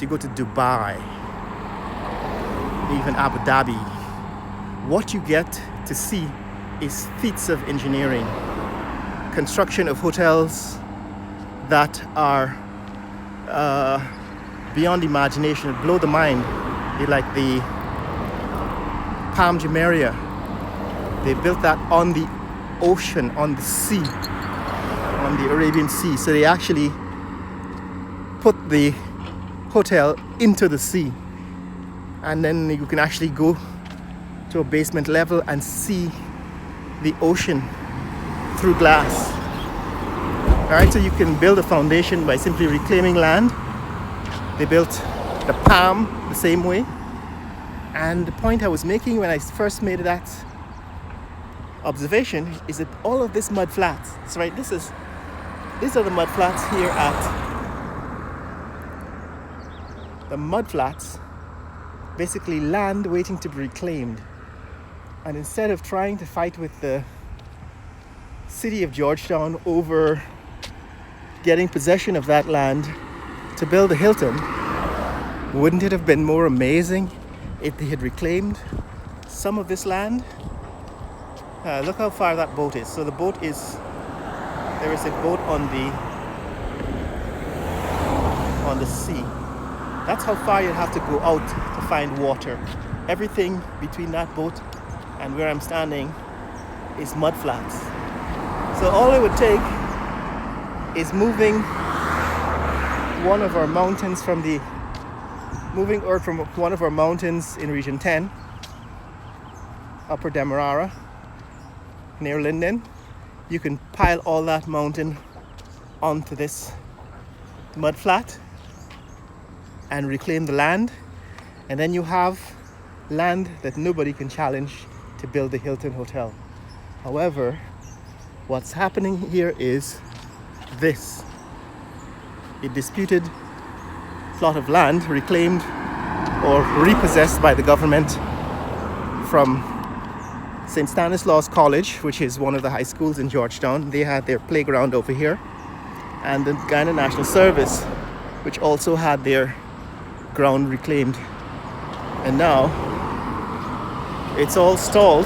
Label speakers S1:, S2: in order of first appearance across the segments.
S1: You go to Dubai, even Abu Dhabi, what you get to see is feats of engineering, construction of hotels that are beyond imagination, blow the mind. Like the Palm Jumeirah, they built that on the ocean, on the sea, on the Arabian Sea. So they actually put the hotel into the sea, and then you can actually go to a basement level and see the ocean through glass. Alright, so you can build a foundation by simply reclaiming land. They built the Palm the same way. And the point I was making when I first made that observation is that all of this mud flats, so right, these are the mud flats here at the mud flats, basically land waiting to be reclaimed. And instead of trying to fight with the city of Georgetown over getting possession of that land to build a Hilton, wouldn't it have been more amazing if they had reclaimed some of this land? Look how far that boat is. So the boat is, there is a boat on the sea. That's how far you'd have to go out to find water. Everything between that boat and where I'm standing is mud flats. So all it would take is moving one of our mountains moving earth from one of our mountains in Region 10, Upper Demerara, near Linden. You can pile all that mountain onto this mud flat and reclaim the land, and then you have land that nobody can challenge to build the Hilton Hotel. However, what's happening here is this: a disputed plot of land reclaimed or repossessed by the government from St. Stanislaus College, which is one of the high schools in Georgetown. They had their playground over here, and the Guyana National Service, which also had their ground reclaimed. And now it's all stalled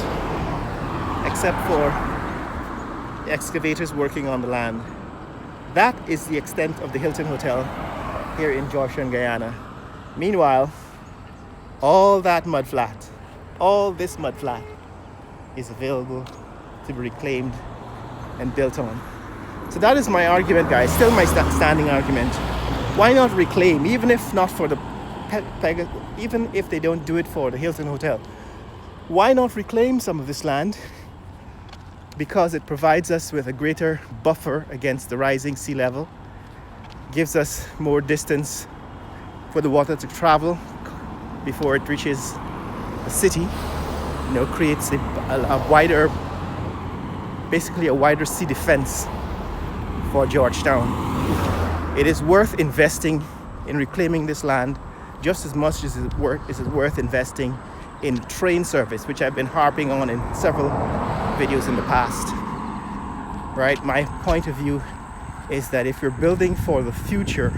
S1: except for the excavators working on the land. That is the extent of the Hilton Hotel here in Georgetown, Guyana. Meanwhile, all this mud flat is available to be reclaimed and built on. So that is my argument, guys. Still my standing argument. Why not reclaim, even if not for the even if they don't do it for the Hilton Hotel? Why not reclaim some of this land? Because it provides us with a greater buffer against the rising sea level, gives us more distance for the water to travel before it reaches the city. Creates a wider, basically a wider sea defense for Georgetown. It is worth investing in reclaiming this land just as much as it is worth investing in train service, which I've been harping on in several videos in the past. Right? My point of view is that if you're building for the future,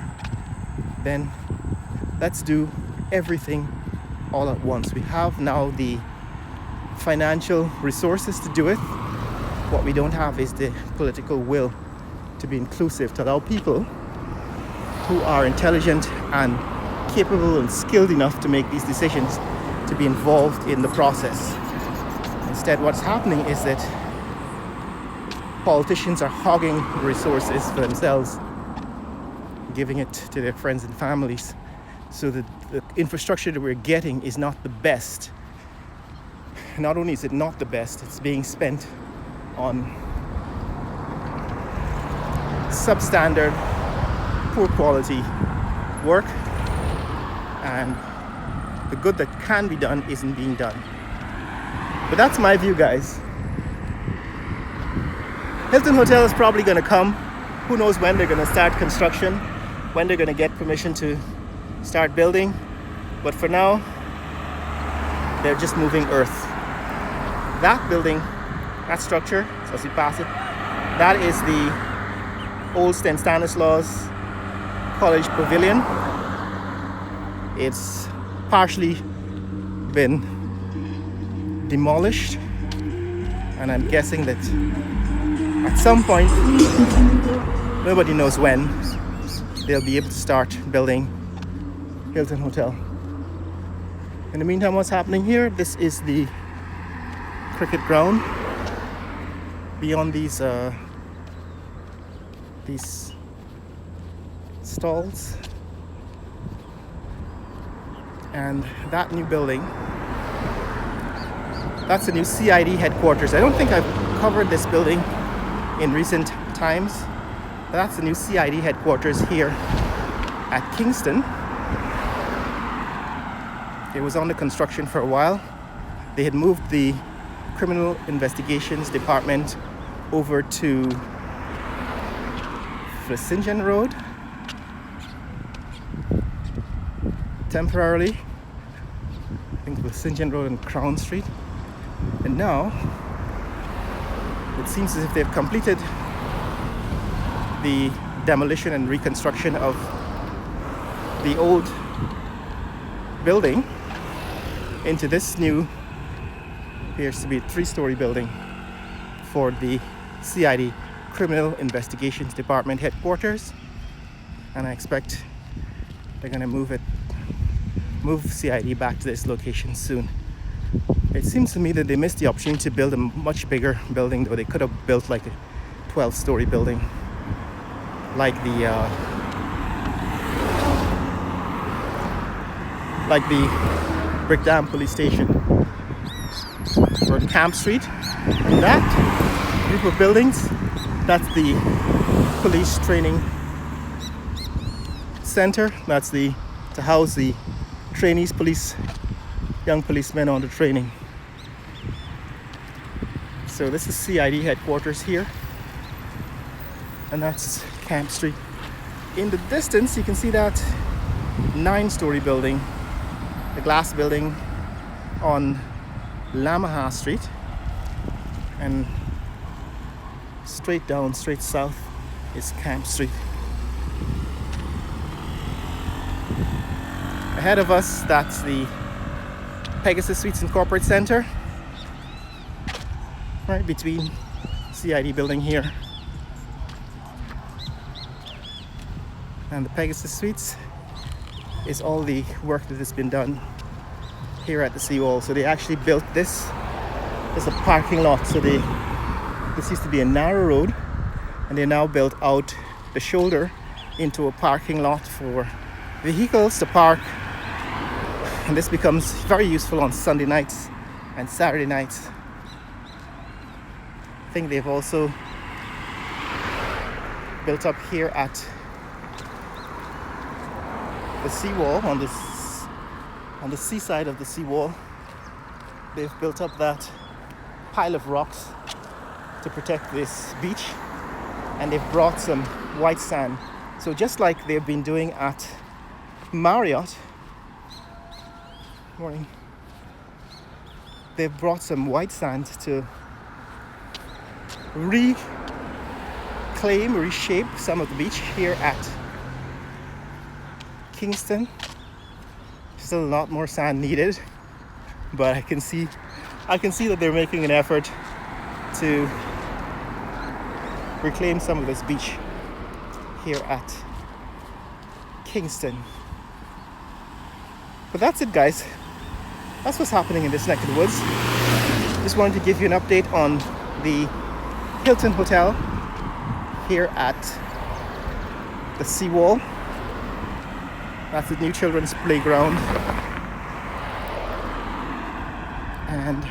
S1: then let's do everything all at once. We have now the financial resources to do it. What we don't have is the political will to be inclusive, to allow people who are intelligent and capable and skilled enough to make these decisions to be involved in the process. Instead, what's happening is that politicians are hogging resources for themselves, giving it to their friends and families, so that the infrastructure that we're getting is not the best. Not only is it not the best, it's being spent on substandard, poor quality work, and the good that can be done isn't being done. But that's my view, guys. Hilton Hotel is probably going to come. Who knows when they're going to start construction, when they're going to get permission to start building. But for now, they're just moving earth. That building, that structure, so as you pass it, that is the old St. Stanislaus College Pavilion. It's partially been demolished, and I'm guessing that at some point, nobody knows when, they'll be able to start building Hilton Hotel. In the meantime, what's happening here? This is the cricket ground. Beyond these stalls, and that new building, that's the new CID headquarters. I don't think I've covered this building in recent times, but that's the new CID headquarters here at Kingston. It was under construction for a while. They had moved the Criminal Investigations Department over to Flesingen Road temporarily. I think Flesingen Road and Crown Street. And now it seems as if they've completed the demolition and reconstruction of the old building into this new, appears to be a 3-story building for the CID Criminal Investigations Department headquarters. And I expect they're going to move CID back to this location soon. It seems to me that they missed the opportunity to build a much bigger building, though. They could have built like a 12-story building, like the Brick Dam Police Station or Camp Street. And that group of buildings, that's the police training center. That's to house the trainees, young policemen on the training. So this is CID headquarters here, and that's Camp Street. In the distance, you can see that 9-story building, the glass building on Lamaha Street, and straight south is Camp Street. Ahead of us, that's the Pegasus Suites and Corporate Center, right between CID building here and the Pegasus Suites is all the work that has been done here at the Seawall. So they actually built this as a parking lot. So this used to be a narrow road, and they now built out the shoulder into a parking lot for vehicles to park. And this becomes very useful on Sunday nights and Saturday nights. I think they've also built up here at the Seawall, on the seaside of the Seawall. They've built up that pile of rocks to protect this beach, and they've brought some white sand. So just like they've been doing at Marriott, morning, they've brought some white sand to reshape some of the beach here at Kingston. Still a lot more sand needed, but I can see that they're making an effort to reclaim some of this beach here at Kingston. But that's it, guys. That's what's happening in this neck of the woods. Just wanted to give you an update on the Hilton Hotel here at the Seawall. That's the new children's playground. And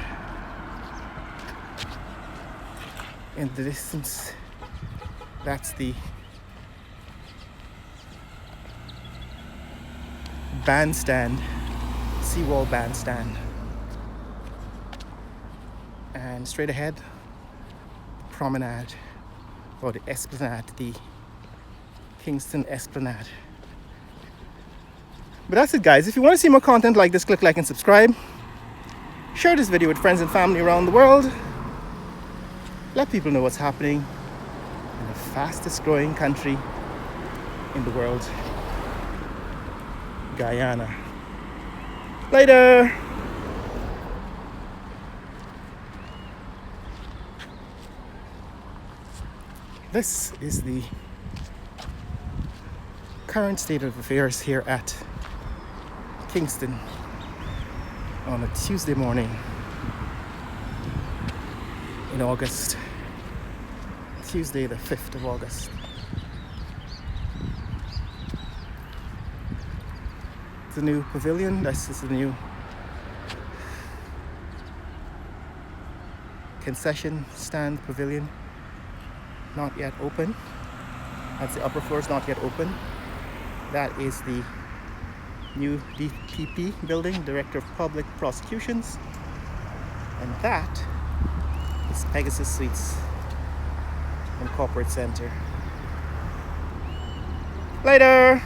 S1: in the distance, that's the bandstand, Seawall bandstand. And straight ahead, promenade, or the esplanade, the Kingston Esplanade. But that's it, guys. If you want to see more content like this, click like and subscribe. Share this video with friends and family around the world. Let people know what's happening in the fastest growing country in the world, Guyana. Later. This is the current state of affairs here at Kingston on a Tuesday morning in August. Tuesday the 5th of August. The new pavilion, this is the new concession stand pavilion, not yet open. That's the upper floor is not yet open. That is the new DPP building, Director of Public Prosecutions, and that is Pegasus Suites and Corporate Center. Later.